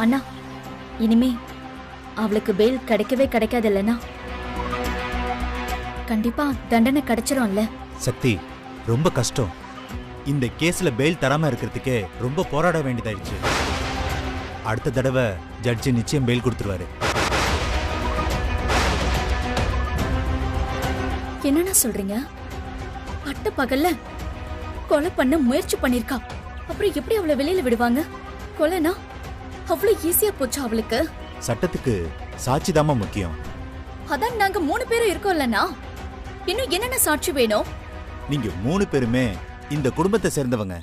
அண்ணா, இனிமே அவளுக்கு பெயில் கிடைக்கவே கிடைக்காது இல்லைன்னா கண்டிப்பா தண்டனை கிடைச்சிரும்ல. சக்தி, ரொம்ப கஷ்டம். இந்த கேஸ்ல பெயில் தராம இருக்கிறதுக்கே ரொம்ப போராட வேண்டியதாயிடுச்சு. அடுத்த தடவை ஜட்ஜி நிச்சயம் பெயில் கொடுத்துருவாரு. என்னன்னா சொல்றீங்க? பட்ட பகல்ல கொலை பண்ண முயற்சி பண்ணிருக்கா. அப்புறம் எப்படி அவளை வெளியில விடுவாங்க? கொலைனா அவ்வளவு ஈஸியா போச்சு அவளுக்கு? சட்டத்துக்கு சாட்சிதாமா முக்கியம். அதான் நாங்க 3 பேரும் இருக்கோம்லண்ணா. இன்னும் என்னென்ன சாட்சி வேணும்? நீங்க 3 பேருமே இந்த குடும்பத்தை சேர்ந்தவங்க.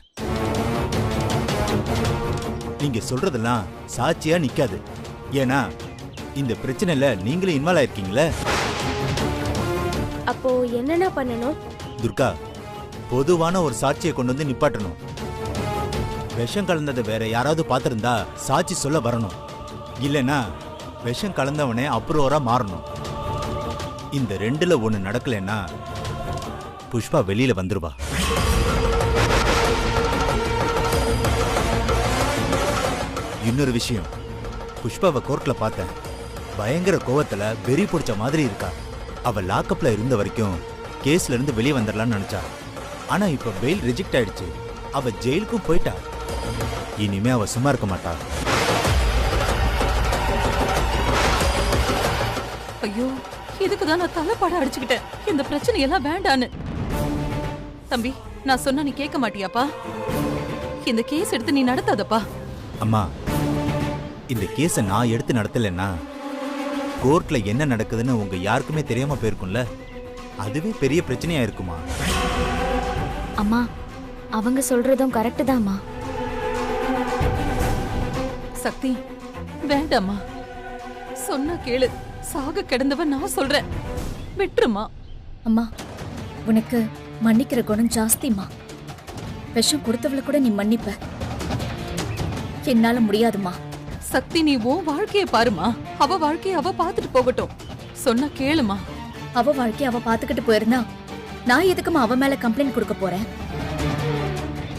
நீங்க சொல்றதெல்லாம் சாட்சியா நிக்காது. ஏன்னா இந்த பிரச்சனைல நீங்களே இன்வால்வ் ஆயிருக்கீங்களே. அப்போ என்னென்ன பண்ணணும்? துர்கா, பொதுவான ஒரு சாட்சியை கொண்டு வந்து நிப்பாட்டணும். விஷம் கலந்ததை வேற யாராவது பார்த்திருந்தா சாட்சி சொல்ல வரணும். இல்லைன்னா விஷம் கலந்தவனே அப்ரூவரா மாறணும். இந்த 2ல ஒண்ணு நடக்கலன்னா புஷ்பா வெளியில வந்துருவா. இன்னொரு விஷயம், புஷ்பாவை கோர்ட்ல பார்த்தேன். பயங்கர கோவத்துல வெறி பிடிச்ச மாதிரி இருக்கா. அவ லாக்அப்ல இருந்த வரைக்கும் கேஸ்ல இருந்து வெளியே வந்துடலாம்னு நினைச்சா. ஆனா இப்ப பெயில் ரிஜெக்ட் ஆயிடுச்சு. அவ ஜெயிலுக்கும் போயிட்டா. இனிமே அவ சும்மா இருக்க மாட்டா. ஐயோ, இதுக்குதான் நான் தலைப்பாட அடிச்சுக்கிட்டேன். இந்த பிரச்சனை எல்லாம் வேண்டான்னு. தம்பி, நான் சொன்னா நீ கேட்க மாட்டியாப்பா? இந்த கேஸ் எடுத்து நீ நடத்தாதப்பா. அம்மா, இந்த கேஸை நான் எடுத்து நடத்தலைன்னா கோர்ட்ல என்ன நடக்குதுன்னு உங்க யாருக்குமே தெரியாம போயிருக்கும்ல. அதுவே பெரிய பிரச்சனையா இருக்குமா? அம்மா, அவங்க சொல்றதும் கரெக்ட் தான்மா. சக்தி, வேண்டாம்மா. சொன்னா கேளு. சாக கிடந்தவன் நான் சொல்றேன். விட்டுருமா. அம்மா, உனக்கு மன்னிக்கிற குணம் ஜாஸ்திமா. விஷம் கொடுத்தவளை கூட நீ மன்னிப்ப. என்னால முடியாதுமா. சக்தி, நீ உன் வாழ்க்கைய பாருமா. அவ வாழ்க்கைய அவ பாத்துட்டு போகட்டும். சொன்னா கேளுமா. அவ வாழ்க்கைய அவ பாத்துக்கிட்டு போயிருந்தா நான் எதுக்குமா அவ மேல கம்ப்ளைண்ட் கொடுக்க போறேன்?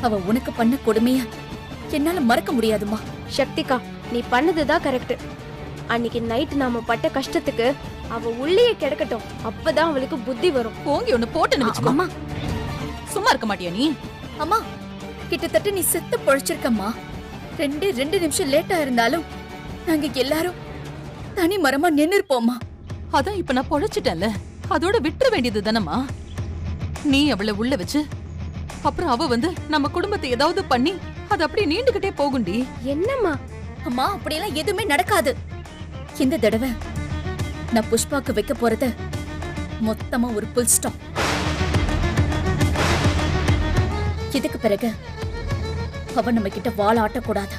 அவ உனக்கு பண்ண கொடுமைய என்னால மறக்க முடியாதுமா. சக்திகா, நீ பண்ணதுதான் கரெக்ட். அன்னைக்கு நைட் நாம பட்ட கஷ்டத்துக்கு அவ உள்ளேயே கிடக்கட்டும். அப்பதான் அவளுக்கு புத்தி வரும். போங்கி ஒண்ணு போட்டுன்னு வச்சுக்கோ. அம்மா, சும்மா இருக்க மாட்டியா நீ? அம்மா, கிட்டத்தட்ட நீ செத்து பொழைச்சிருக்கம்மா. 2 நிமிஷம் லேட்டா இருந்தாலும் நாங்க எல்லாரும் தனி மரமா நின்னு இருப்போம்மா. அதான் இப்ப நான் பொழைச்சிட்டேன்ல, அதோட விட்டுற வேண்டியது தானம்மா. நீ அவளை உள்ள வச்சு அப்புறம் அவ வந்து நம்ம குடும்பத்தை ஏதாவது பண்ணி அது அப்படியே நீண்டுகிட்டே போகுண்டி. என்னம்மா? அம்மா, அப்படியெல்லாம் எதுவுமே நடக்காது. இந்த தடவை நான் புஷ்பாக்கு வைக்க போறது மொத்தமா ஒரு புல் ஸ்டாப். இதுக்கு பிறகு அவ நம்ம கிட்ட வாழ ஆட்டக்கூடாது.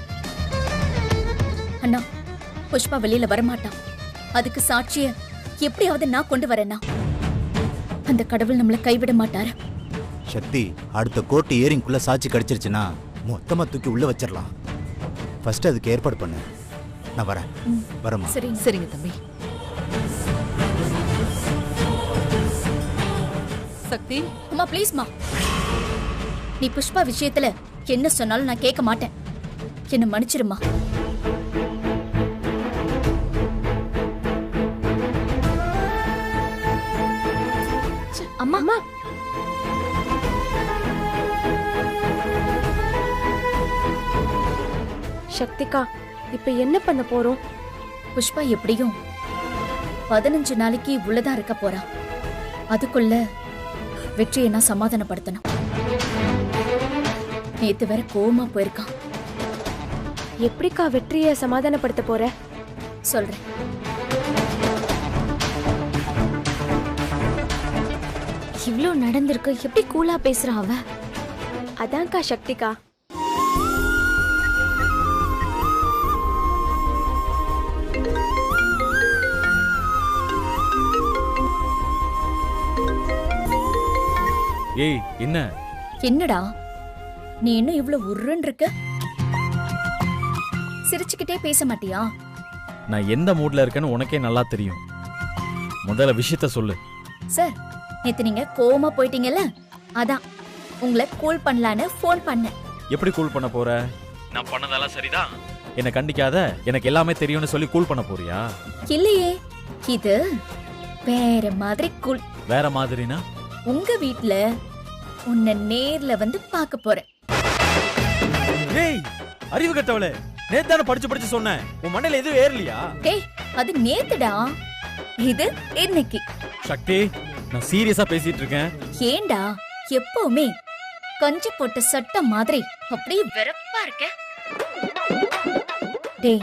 அண்ணா, புஷ்பா வெளியில வரமாட்டான். அதுக்கு சாட்சிய எப்படியாவது நான் கொண்டு வரேன்னா அந்த கடவுள் நம்மள கைவிட மாட்டாரு. சக்தி, அடுத்த கோர்ட் ஏரிங்குள்ள சாட்சி கிடைச்சிருச்சுன்னா மொத்தமா தூக்கி உள்ள வச்சிடலாம். ஃபர்ஸ்ட் அதுக்கு ஏற்பாடு பண்ணு. நான் வரேன். வரமா? சரிங்க தம்பி. சக்தி, அம்மா ப்ளீஸ்மா. நீ புஷ்பா விஷயத்துல என்ன சொன்னாலும் நான் கேட்க மாட்டேன். என்ன மன்னிச்சிருமா. அம்மா, அம்மா, சக்திகா, இப்ப என்ன பண்ண போறோம்? புஷ்பா எப்படியும் 15 நாளைக்கு உள்ளதான் இருக்க போறா. அதுக்குள்ள வெற்றியை நான் சமாதானப்படுத்தணும். நேத்து வேற கோவமா போயிருக்கான். எப்படிக்கா வெற்றியை சமாதானப்படுத்த போற? சொல்றேன். இவ்ளோ நடந்திருக்கு, எப்படி கூலா பேசுறா அவ? அதான்க்கா சக்திகா. ஏய், என்ன? என்னடா நீ இன்னும் இவ்ளோ உருன்னு இருக்க? சிரிச்சுக்கிட்டே பேச மாட்டியா? நான் எந்த மூட்ல இருக்கேன்னு உனக்கே நல்லா தெரியும். முதல்ல விஷயத்த சொல்லு. சார், நேத்து நீங்க கோவமா போயிட்டீங்கல்ல, அதான் உங்களை கூல் பண்ணலான்னு ஃபோன் பண்ணேன். எப்படி கூல் பண்ண போற? நான் பண்ணதெல்லாம் சரிதான். என்ன கண்டிக்காத, எனக்கு எல்லாமே தெரியும்னு சொல்லி கூல் பண்ண போறியா? இல்லையே, இது வேற மாதிரி கூல். வேற மாதிரினா? உங்க வீட்ல உன்னை நேர்ல வந்து பார்க்க போறேன். ஏய், அறிவு கட்டவளே, நேத்து தானே படிச்சு சொன்னேன். உன் மண்டையில எதுவும் ஏறலையா? டேய், அது நேத்துடா, இது இன்னைக்கு. சக்தி, நான் சீரியஸா பேசிட்டு இருக்கேன். ஏண்டா எப்பவுமே கஞ்சி போட்ட சட்டை மாதிரி அப்படியே வெறப்பா இருக்க? டேய்,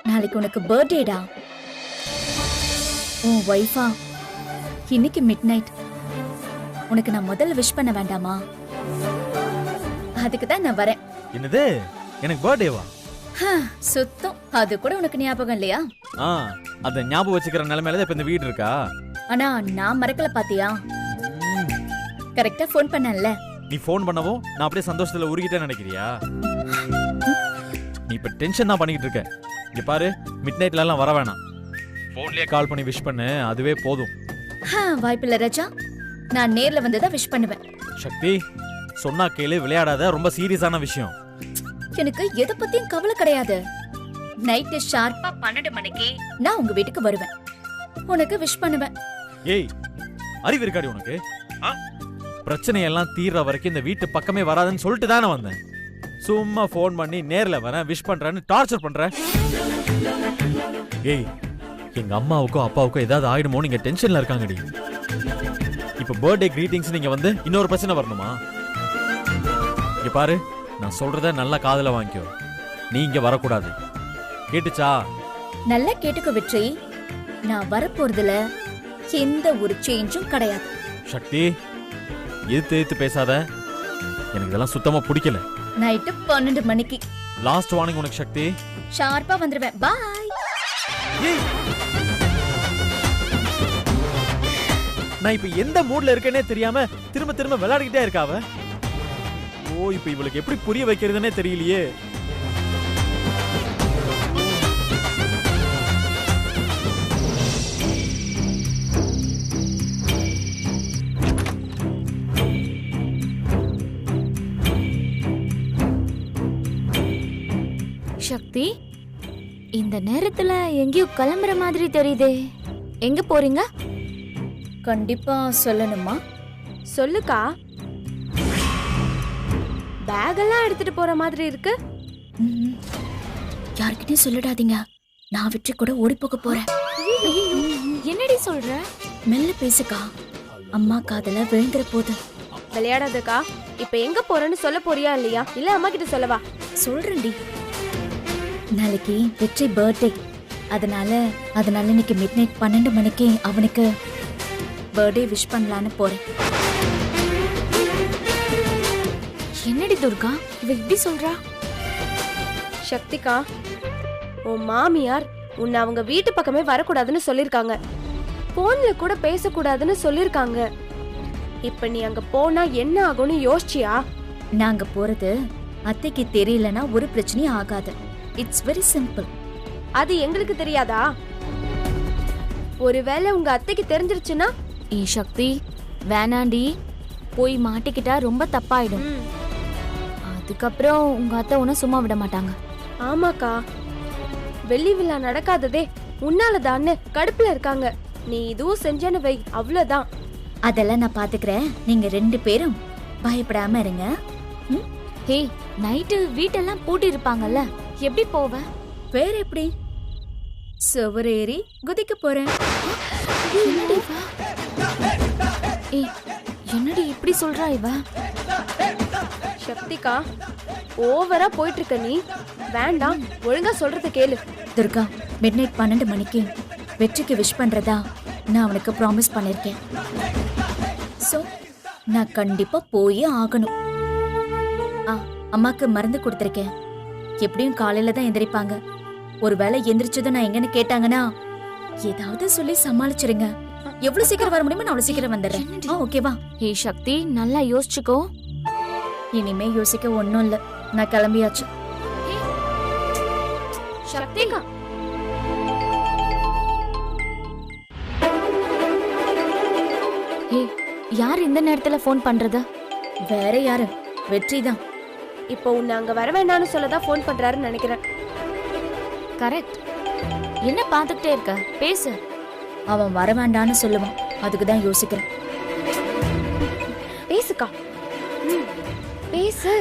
நாளைக்கு உனக்கு பர்த்டேடா. உன் வைஃபா இன்னைக்கு மிட் நைட் உனக்கு நான் முதல்ல விஷ் பண்ண வேண்டாமா? அதுக்கு தான் நான் வரேன். என்னது, எனக்கு பர்த்டேவா? சுத்தம், அது கூட உனக்கு ஞாபகம் இல்லையா? அத ஞாபகம் வச்சுக்கிற நிலைமையில இப்ப இந்த வீடு இருக்கா? ஆனா நான் மறக்கல பாத்தியா? கரெக்டா ஃபோன் பண்ணல. நீ ஃபோன் பண்ணவும் நான் அப்படியே சந்தோஷத்துல உருகிட்டே நினைக்கிறியா? நீ இப்ப டென்ஷன் தான் பண்ணிட்டு இருக்க. இங்க பாரு, மிட் நைட்ல எல்லாம் வர வேணாம். போன்லயே கால் பண்ணி விஷ் பண்ணு, அதுவே போதும். வாய்ப்பில்லை ராஜா, நான் நேர்ல வந்துதான் விஷ் பண்ணுவேன். சக்தி, சொன்னா கேளு, விளையாடாத, ரொம்ப சீரியஸான விஷயம். எனக்கு எதை பத்தியும் கவலை கிடையாது. நைட்டு ஷார்ப்பா 12 மணிக்கு நான் உங்க வீட்டுக்கு வருவேன், உனக்கு விஷ் பண்ணுவேன். ஏய், அறிவு இருக்காடி உனக்கு? பிரச்சனையெல்லாம் தீர்ற வரைக்கும் இந்த வீட்டு பக்கமே வராதுன்னு சொல்லிட்டு தானே வந்தேன். சும்மா ஃபோன் பண்ணி நேர்ல வரேன், விஷ் பண்றேன்னு டார்ச்சர் பண்ற. ஏய், எங்க அம்மாவுக்கும் அப்பாவுக்கும் ஏதாவது ஆயிடுமோ நீங்க டென்ஷன்ல இருக்காங்கடி. இப்ப பர்த்டே கிரீட்டிங்ஸ் நீங்க வந்து இன்னொரு பிரச்சனை வரணுமா? இங்க பாரு, நான் சொல்றத நல்லா காதுல வாங்கிக்கோ. நீ இங்க வரக்கூடாது, கேட்டுச்சா? நல்லா கேட்டுக்க வெற்றி, நான் வரப்போறதுல எந்த ஒரு சேஞ்சும் கிடையாது. சக்தி, எதிர்த்து பேசாத, எனக்கு இதெல்லாம் சுத்தமா பிடிக்கல. நைட்டு 12 மணிக்கு லாஸ்ட் வார்னிங் உனக்கு சக்தி. ஷார்ப்பா வந்துருவேன். பாய். நான் இப்ப எந்த மூட்ல இருக்கேனே தெரியாம திரும்ப திரும்ப விளையாடிக்கிட்டே இருக்காவ. ஓ, இப்ப இவளுக்கு எப்படி புரிய வைக்கிறதுனே தெரியலையே. சக்தி, இந்த நேரத்துல எங்கேயோ கிளம்புற மாதிரி தெரியுதே. எங்க போறீங்க? கண்டிப்பா சொல்லணுமா? சொல்லுக்கா. பேக் எல்லாம் எடுத்துட்டு போற மாதிரி இருக்கு. யார்கிட்டயும் சொல்லிடாதீங்க, நான் வெற்றி கூட ஓடி போக போறேன். என்னடி சொல்ற? மெல்ல பேசுக்கா, அம்மா காதல விழுந்துற போது. விளையாடாதக்கா. இப்ப எங்க போறேன்னு சொல்ல போறியா இல்லையா? இல்ல அம்மா கிட்ட சொல்லவா? சொல்றேன்டி. நாளைக்கு வெற்றி பர்த்டே, அதனால இன்னைக்கு மிட் நைட் 12 மணிக்கு அவனுக்கு பர்த்டே விஷ் பண்ணலான்னு போறேன். என்னடி துர்கா இவ இப்படி சொல்றா? சக்திகா, உன் மாமியார் உன்னை அவங்க வீட்டு பக்கமே வரக்கூடாதுன்னு சொல்லிருக்காங்க. போன்ல கூட பேசக்கூடாதுன்னு சொல்லிருக்காங்க. இப்ப நீ அங்க போனா என்ன ஆகும்னு யோசிச்சியா? நாங்க போறது அத்தைக்கு தெரியலனா ஒரு பிரச்சனையும் ஆகாது. It's very simple. அது எங்களுக்கு தெரியாதா? ஒருவேளை உங்க அத்தைக்கு தெரிஞ்சிருச்சுன்னா? சக்தி, வேணாண்டி, போய் மாட்டிக்கிட்டா ரொம்ப தப்பாயிடும். அதுக்கப்புறம் உங்க அத்தை உன்னை சும்மா விட மாட்டாங்க. ஆமாக்கா, வெள்ளி விழா நடக்காததே உன்னாலதான்னு கடுப்புல இருக்காங்க. நீ இதுவும் செஞ்சேன்னு வை, அவ்வளவுதான். அதெல்லாம் நான் பாத்துக்கிறேன், நீங்க 2 பேரும் பயப்படாம இருங்க. ஹே, நைட்டு வீட்டெல்லாம் பூட்டி இருப்பாங்கல்ல, எப்படி போவ? வேற எப்படி? சுவரேறி குதிக்க போறேன். என்னடி இப்படி சொல்றா இவ? சக்திகா, ஓவரா போயிட்டு இருக்க நீ. வேண்டாம், ஒழுங்கா சொல்றத கேளு. துர்கா, மிட் நைட் 12 மணிக்கு வெற்றிக்கு விஷ் பண்றதா நான் அவனுக்கு ப்ராமிஸ் பண்ணிருக்கேன். சோ நான் கண்டிப்பா போயே ஆகணும். அம்மாக்கு மருந்து கொடுத்திருக்கேன். எப்படியும் காலையில தான் எந்திரிப்பாங்க. ஒருவேளை எந்திரிச்சதும் நான் எங்கன்னு கேட்டாங்கன்னா ஏதாவது சொல்லி சமாளிச்சிருங்க. எவ்வளவு சீக்கிரம் வர முடியுமோ நான் அவ்வளவு சீக்கிரம் வந்துடுறேன். ஓகேவா? சக்தி, நல்லா யோசிச்சுக்கோ. இனிமே யோசிக்க ஒண்ணும் இல்ல, நான் கிளம்பியாச்சு. சக்திகா, யார் இந்த நேரத்துல போன் பண்றது? வேற யாரு? வெற்றி தான். இப்போ உன்னை அங்க வர வேண்டாம்னு சொல்லதான் ஃபோன் பண்றாருன்னு நினைக்கிறேன். கரெக்ட். என்ன பார்த்துக்கிட்டே இருக்க, பேசு. அவன் வர வேண்டான்னு சொல்லுவான், அதுக்கு தான் யோசிக்கிறேன். பேசுக்கா. பேசு.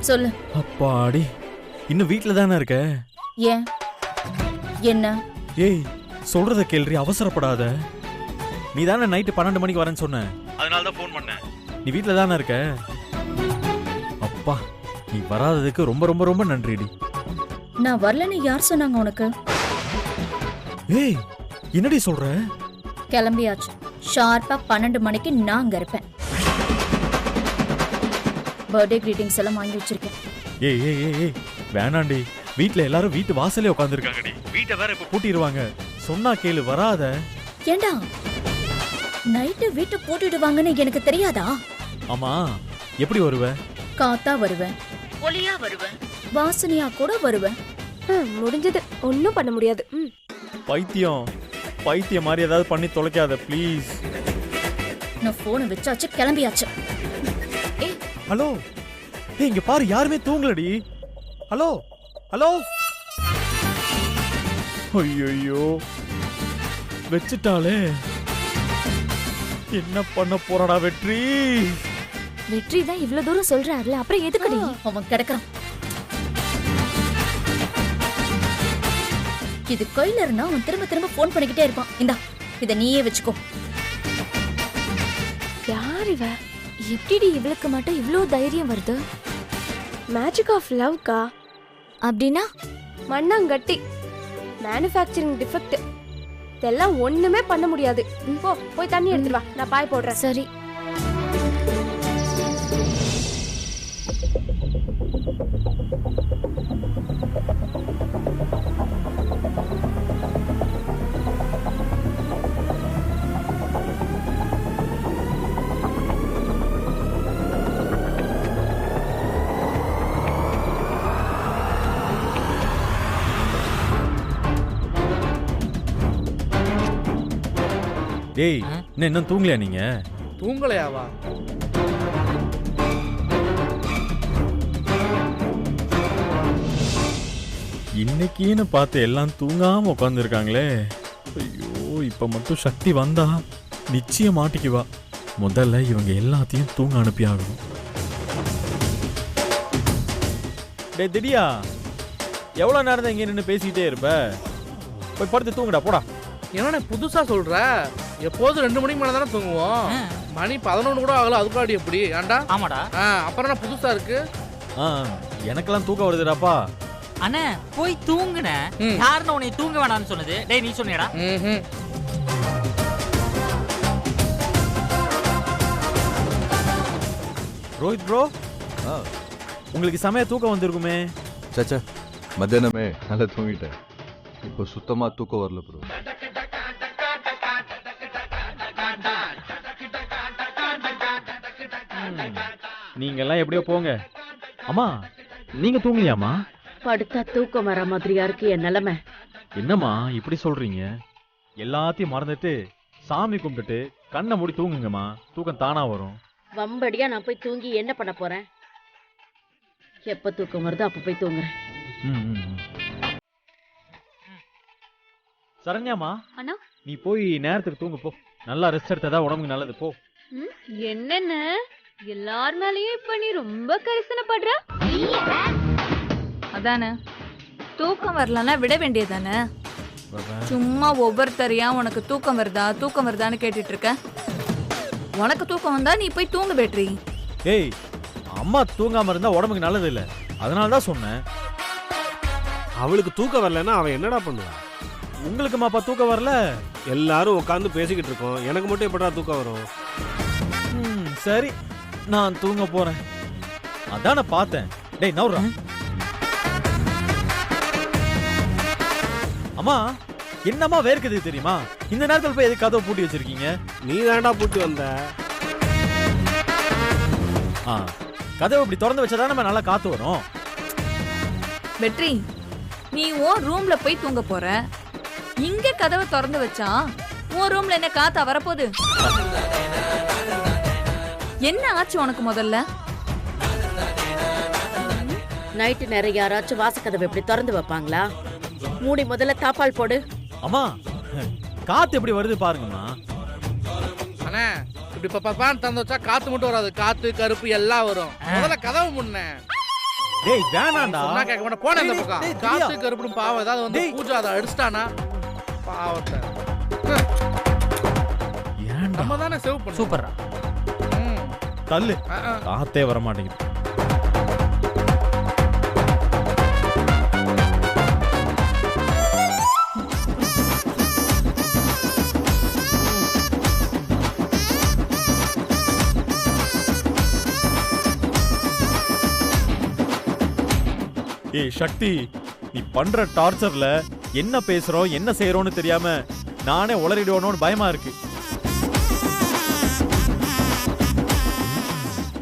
சொல்லு. அப்பாடி, இன்னும் வீட்ல தானே இருக்க? ஏன் என்ன? ஏய், சொல்றத கேள்றி, அவசரப்படாத. நீ தானே நைட்டு 12 மணிக்கு வரேன்னு சொன்ன, அதனால தான் ஃபோன் பண்ணேன். நீ வீட்ல தானே இருக்க? அப்பா, நீ வராததுக்கு ரொம்ப ரொம்ப ரொம்ப நன்றிடி. நான் வரலன்னு யார் சொன்னாங்க உனக்கு? ஏய், என்னடி சொல்ற? கிளம்பியாச்சு. ஷார்ப்பா 12 மணிக்கு நான் அங்க இருப்பேன். பர்த்டே கிரீட்டிங்ஸ் எல்லாம் வாங்கி வச்சிருக்கேன். ஏய் ஏய் ஏய் ஏய், வேணாண்டி. வீட்ல எல்லாரும் வீட்டு வாசலே உட்காந்துருக்காங்கடி. வீட்டை வேற இப்ப பூட்டிடுவாங்க. சொன்னா கேளு, வராத. ஏண்டா, நைட்டு வீட்டை பூட்டிடுவாங்கன்னு எனக்கு தெரியாதா? ஆமா, எப்படி வருவ? காத்தா வருவேன், ஒலியா வருவேன், வாசனையா கூட வருவேன். முடிஞ்சது, ஒன்னும் பண்ண முடியாது. பைத்தியம், பைத்தியம் மாதிரி ஏதாவது பண்ணி தொலைக்காத ப்ளீஸ். நான் போனை வச்சாச்சு, கிளம்பியாச்சு. ஹலோ, ஏய் இங்க பாரு, யாருமே தூங்கலடி. Hello hello. ஐயோ, வச்சுட்டாளே. என்ன பண்ண போறாடா வெற்றி? வெற்றி தான் இவ்வளவு தூரம் சொல்றாருல, அப்புறம் எதுக்குடி? அவன் கிடக்குறான். இது கையில இருந்தா அவன் திரும்ப திரும்ப போன் பண்ணிக்கிட்டே இருப்பான். இந்தா, இத நீயே வச்சுக்கோ. யார் இவ? எப்படிடி இவளுக்கு மட்டும் இவ்ளோ தைரியம் வருது? மேஜிக் ஆஃப் லவ்க்கா. அப்படின்னா மண்ணாங்கட்டி, மேனுஃபேக்சரிங் டிஃபெக்ட். இதெல்லாம் ஒண்ணுமே பண்ண முடியாது. போ, போய் தண்ணி எடுத்துட்டு வா, நான் பாய் போடுறேன். சரி. டேய், இன்னும் தூங்கலையா நீங்க? தூங்கலையாவா? இன்னைக்குன்னு பார்த்து எல்லாம் தூங்காம உட்காந்துருக்காங்களே. ஐயோ, இப்ப மட்டும் சக்தி வந்தா நிச்சயம் மாட்டிக்குவா. முதல்ல இவங்க எல்லாத்தையும் தூங்க அனுப்பி ஆகணும். டேய் திடியா, எவ்வளவு நேரம் தான் இங்க நின்று பேசிக்கிட்டே இருப்ப? போய் படுத்து தூங்குடா, போடா. என்ன புதுசா சொல்ற? எப்போதும் 2 மணிக்கு மேல தானே தூங்குவோம். மணி 11 கூட ஆகல, அதுக்காடி எப்படி? ஏன்டா? ஆமாடா. அப்புறம் என்ன புதுசா இருக்கு? எனக்கெல்லாம் தூக்கம் வருதுடாப்பா. அண்ணே, போய் தூங்குன. யாருன்னு உன்னை தூங்க வேணாம்னு சொன்னது? டேய், நீ சொன்னியடா? ரோஹித் ப்ரோ, உங்களுக்கு செமையா தூக்கம் வந்திருக்குமே. சச்சா, மத்தியானமே நல்லா தூங்கிட்டேன். இப்போ சுத்தமா தூக்கம் வரல ப்ரோ. நீங்க எல்லாம் எப்படியோ போங்க. அம்மா, நீங்க தூங்கலையாமா? படுத்தா தூக்கம் வர மாதிரியா இருக்கு என் நிலைமை. என்னம்மா இப்படி சொல்றீங்க? எல்லாத்தையும் மறந்துட்டு சாமி கும்பிட்டுட்டு கண்ணை மூடி தூங்குங்கம்மா, தூக்கம் தானா வரும். வம்படியா நான் போய் தூங்கி என்ன பண்ண போறேன்? எப்ப தூக்கம் வருதோ அப்ப போய் தூங்குறேன். சரண்யாமா, அண்ணா, நீ போய் நேரத்துக்கு தூங்க போ. நல்லா ரெஸ்ட் எடுத்ததா உடம்புக்கு நல்லது, போ. என்னென்ன எல்லார் மேலயும் இப்ப நீ ரொம்ப கரிசனப்படுற? அதானே, தூக்கம் வரலன்னா விட வேண்டியதானே. சும்மா ஒவ்வொருத்தரையா உனக்கு தூக்கம் வருதா தூக்கம் வருதான்னு கேட்டுட்டு இருக்க. உனக்கு தூக்கம் வந்தா நீ போய் தூங்க வெற்றி. ஏய், அம்மா தூங்காம இருந்தா உடம்புக்கு நல்லது இல்ல, அதனால தான் சொன்னேன். அவளுக்கு தூக்கம் வரலன்னா அவன் என்னடா பண்ணுவான்? உங்களுக்கு மாப்பா தூக்கம் வரல? எல்லாரும் உட்காந்து பேசிக்கிட்டு இருக்கோம், எனக்கு மட்டும் எப்படா தூக்கம் வரும்? சரி, நான் தூங்க போறேன். அதான பார்த்தேன். டேய் நவுறா. அம்மா, என்னம்மா வேர்க்குது தெரியுமா? இந்த நேரத்துல போய் எதுக்கு கதவை பூட்டி வச்சிருக்கீங்க? நீ தான்டா பூட்டி வந்த. கதவை இப்படி திறந்து வச்சாதான் நம்ம நல்லா காத்து வரும். வெற்றி, நீ உன் ரூம்ல போய் தூங்க போற. இங்க கதவை திறந்து வச்சா உன் ரூம்ல என்ன காத்தா வரப்போகுது? என்ன ஆச்சு உனக்கு முதல்ல? நைட்டு நேரம் யாராச்சும் வாசக்கதவை இப்படி திறந்து வைப்பாங்களா? மூடி முதல்ல தாப்பால் போடு. அம்மா காத்து எப்படி வருது பாருங்கம்மா. அண்ணே இப்படி பாப்பான்னு திறந்து வச்சா காத்து மட்டும் வராது, காத்து கருப்பு எல்லாம் வரும். முதல்ல கதவு முன்ன. டேய் வேணாம்டா. சொன்னா கேட்க மாட்டேன், போன இந்த பக்கம். டேய், காத்து கருப்புன்னு பாவம் ஏதாவது வந்து பூஜா அதை அடிச்சிட்டானா பாவத்தை. ஏன்டா? நம்ம தானே சேவ் பண்ணோம். சூப்பர்ரா. தள்ளு. காத்தே வர மாட்டேங்குது. ஏய் சக்தி, நீ பண்ற டார்ச்சர்ல என்ன பேசுறோம் என்ன செய்யறோம்னு தெரியாம நானே உளறிடுவோன்னு பயமா இருக்கு.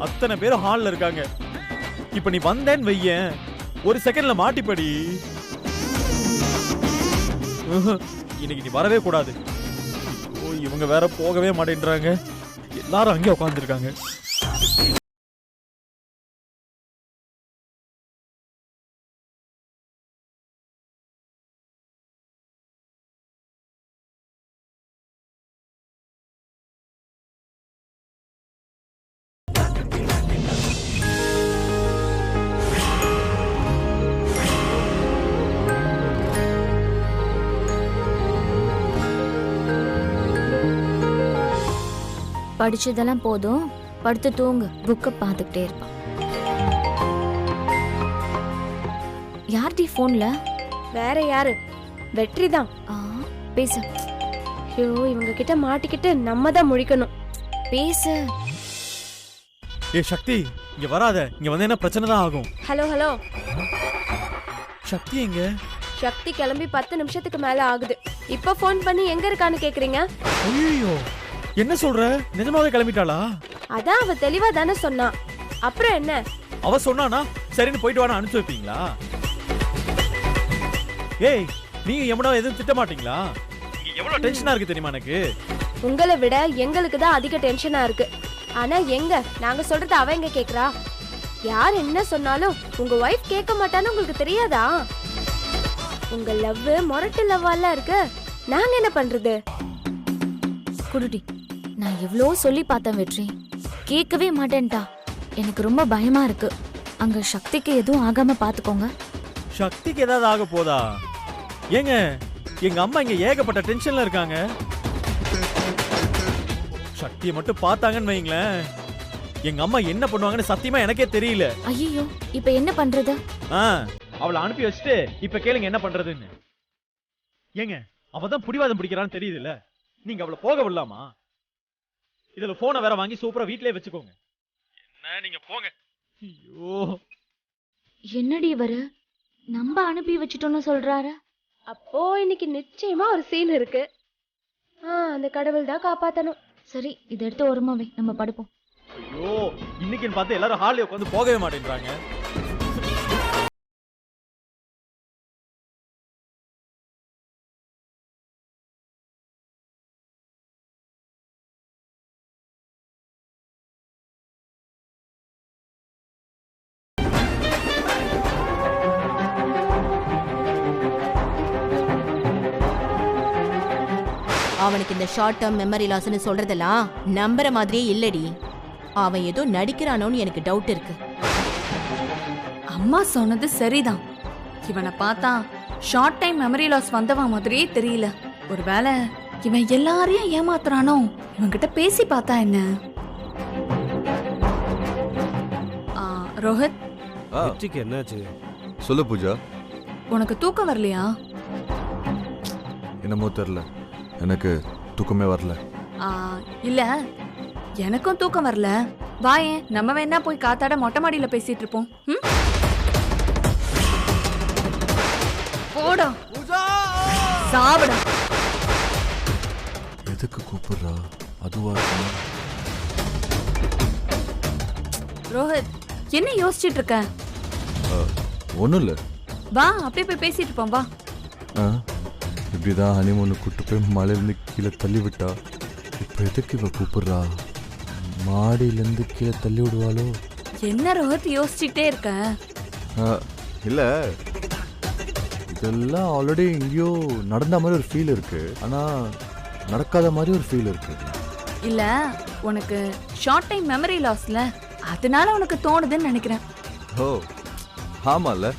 அத்தனை பேரும் ஹால்ல இருக்காங்க. இப்ப நீ வந்தேன்னு வையேன், ஒரு செகண்ட்ல மாட்டிப்படி. இன்னைக்கு நீ வரவே கூடாது. இவங்க வேற போகவே மாட்டேன்றாங்க. எல்லாரும் அங்கே உட்காந்துருக்காங்க. படிச்சதெல்லாம் போதும், படுத்து தூங்கு. புக்கை பார்த்துக்கிட்டே இருப்பான். யார்டி போன்ல? வேற யாரு? வெற்றி தான். பேசு. ஐயோ, இவங்க கிட்ட மாட்டிக்கிட்டு நம்ம தான் முழிக்கணும். பேசு. ஏ சக்தி, இங்க வராத. இங்க வந்து என்ன பிரச்சனை தான் ஆகும். Hello hello. சக்தி எங்க? சக்தி கிளம்பி 10 நிமிஷத்துக்கு மேல ஆகுது. இப்ப போன் பண்ணி எங்க இருக்கான்னு கேக்குறீங்க? ஐயோ, என்ன சொல்ற? நிஜமாவே கிளம்பிட்டாளா? அதான் அவ தெளிவா தானே சொன்னா. அப்புறம் என்ன? அவ சொன்னானா சரின்னு போயிட்டு வான்னு அனுப்பிச்சு வைப்பீங்களா? ஏய், நீங்க எவனோ எதுவும் திட்ட மாட்டீங்களா? இங்க எவ்வளவு டென்ஷனா இருக்கு தெரியுமா எனக்கு? உங்களை விட எங்களுக்கு தான் அதிக டென்ஷனா இருக்கு. ஆனா எங்க நாங்க சொல்றது அவ எங்க கேக்குறா? யார் என்ன சொன்னாலும் உங்க வைஃப் கேட்க மாட்டான்னு உங்களுக்கு தெரியாதா? உங்க லவ் மொரட்டு லவ்வால இருக்கு. நாங்க என்ன பண்றது? குடுடி. நான் எவ்வளோ சொல்லி பார்த்தேன் வெற்றி, கேட்கவே மாட்டேன்ட்டா. எனக்கு ரொம்ப பயமா இருக்கு. அங்க சக்திக்கு எதுவும் ஆகாம பாத்துக்கோங்க. சக்திக்கு ஏதாவது ஆக போதா? ஏங்க, எங்க அம்மா இங்க ஏகப்பட்ட டென்ஷன்ல இருக்காங்க. சக்தியை மட்டும் பார்த்தாங்கன்னு வைங்களேன், எங்க அம்மா என்ன பண்ணுவாங்கன்னு சத்தியமா எனக்கே தெரியல. ஐயோ, இப்ப என்ன பண்றது? அவளை அனுப்பி வச்சுட்டு இப்ப கேளுங்க என்ன பண்றதுன்னு. ஏங்க, அவதான் புடிவாதம் பிடிக்கிறான்னு தெரியுதுல்ல, நீங்க அவளை போக விடலாமா? இதுல போனை வேற வாங்கி சூப்பரா வீட்லயே வச்சுக்கோங்க. என்ன நீங்க போங்க. ஐயோ, என்னடி வர நம்ம அனுப்பி வச்சிட்டோம்னு சொல்றாரு. அப்போ இன்னைக்கு நிச்சயமா ஒரு சீன் இருக்கு. அந்த கடவுள் தான் காப்பாத்தணும். சரி, இதை எடுத்து ஓரமாவே நம்ம படுப்போம். ஐயோ, இன்னைக்குன்னு பார்த்து எல்லாரும் ஹாலில் உட்காந்து போகவே மாட்டேன்றாங்க. அவனுக்கு இந்த ஷார்ட் டேர்ம் மெமரி லாஸ்னு சொல்றதெல்லாம் நம்புற மாதிரியே இல்லடி. அவன் ஏதோ நடிக்கிறானோன்னு எனக்கு டவுட் இருக்கு. அம்மா சொன்னது சரிதான். இவனை பார்த்தா ஷார்ட் டைம் மெமரி லாஸ் வந்தவன் மாதிரியே தெரியல. ஒருவேளை இவன் எல்லாரையும் ஏமாத்துறானோ? இவன்கிட்ட பேசி பார்த்தா என்ன? ரோஹித், என்னாச்சு? சொல்லு பூஜா. உனக்கு தூக்கம் வரலையா? என்னமோ தெரியல, எனக்கு தூக்கமே வரல. இல்ல, எனக்கும் தூக்கம் வரல. வாயேன், நம்ம வேணா போய் காத்தாட மொட்டை மாடியில பேசிட்டு இருப்போம். போடா சாவடா. எதுக்கு கூப்பிடுறா? அதுவா? ரோஹித், என்ன யோசிச்சுட்டு இருக்க? ஒன்றும் இல்லை. வா, அப்படியே போய் பேசிட்டு இருப்போம். வா. இப்படிதான் ஹனிமூனு கூட்டு போய் மலையிலேருந்து கீழே தள்ளி விட்டா. இப்போ எதுக்கு இவ கூப்பிடுறா? மாடியிலேருந்து கீழே தள்ளி விடுவாளோ? என்ன ரோஹித் யோசிச்சுட்டே இருக்க? இல்லை இதெல்லாம் ஆல்ரெடி எங்கேயோ நடந்த மாதிரி ஒரு ஃபீல் இருக்கு ஆனால் நடக்காத மாதிரி ஒரு ஃபீல் இருக்கு. இல்ல உனக்கு ஷார்ட் டைம் மெமரி லாஸ்ல அதனால உனக்கு தோணுதுன்னு நினைக்கிறேன். ஓ ஆமாம்ல.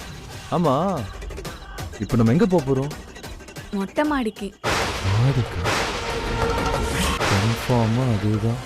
ஆமாம் இப்போ நம்ம எங்கே போக போகிறோம்? மொட்டை மாடிக்கு. கன்ஃபார்மாக அதுதான்.